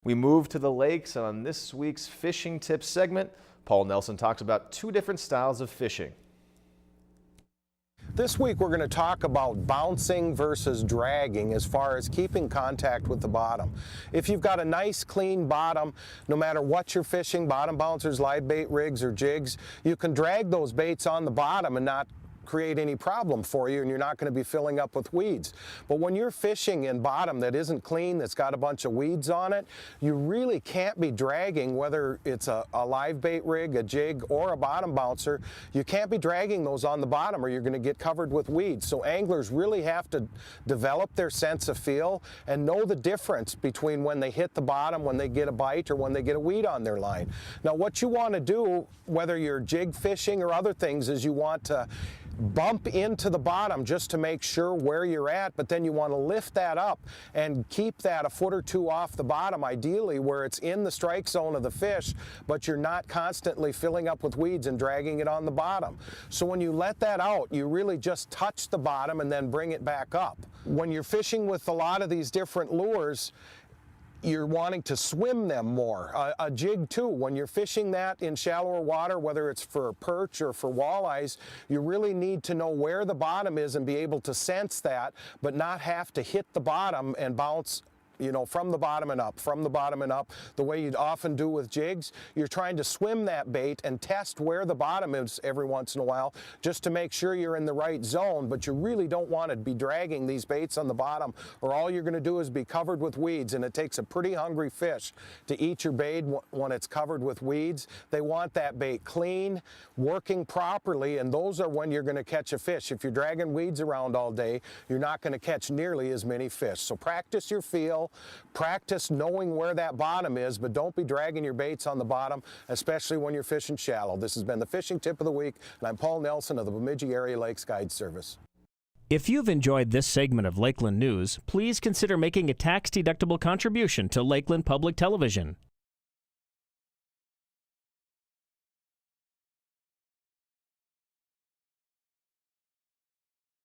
We move to the lakes, and on this week's Fishing Tips segment, Paul Nelson talks about two different styles of fishing. This week we're going to talk about bouncing versus dragging as far as keeping contact with the bottom. If you've got a nice clean bottom, no matter what you're fishing, bottom bouncers, live bait rigs, or jigs, you can drag those baits on the bottom and not create any problem for you, and you're not going to be filling up with weeds. But when you're fishing in bottom that isn't clean, that's got a bunch of weeds on it, you really can't be dragging, whether it's a live bait rig, a jig, or a bottom bouncer. You can't be dragging those on the bottom or you're going to get covered with weeds. So anglers really have to develop their sense of feel and know the difference between when they hit the bottom, when they get a bite, or when they get a weed on their line. Now what you want to do, whether you're jig fishing or other things, is you want to bump into the bottom just to make sure where you're at, but then you want to lift that up and keep that a foot or two off the bottom, ideally where it's in the strike zone of the fish, but you're not constantly filling up with weeds and dragging it on the bottom. So when you let that out, you really just touch the bottom and then bring it back up. When you're fishing with a lot of these different lures, you're wanting to swim them more. A jig too, when you're fishing that in shallower water, whether it's for perch or for walleyes, you really need to know where the bottom is and be able to sense that, but not have to hit the bottom and bounce, you know, from the bottom and up, from the bottom and up, the way you'd often do with jigs. You're trying to swim that bait and test where the bottom is every once in a while, just to make sure you're in the right zone, but you really don't want to be dragging these baits on the bottom, or all you're going to do is be covered with weeds, and it takes a pretty hungry fish to eat your bait when it's covered with weeds. They want that bait clean, working properly, and those are when you're going to catch a fish. If you're dragging weeds around all day, you're not going to catch nearly as many fish. So practice your feel. Practice knowing where that bottom is, but don't be dragging your baits on the bottom, especially when you're fishing shallow. This has been the Fishing Tip of the Week, and I'm Paul Nelson of the Bemidji Area Lakes Guide Service. If you've enjoyed this segment of Lakeland News, please consider making a tax-deductible contribution to Lakeland Public Television.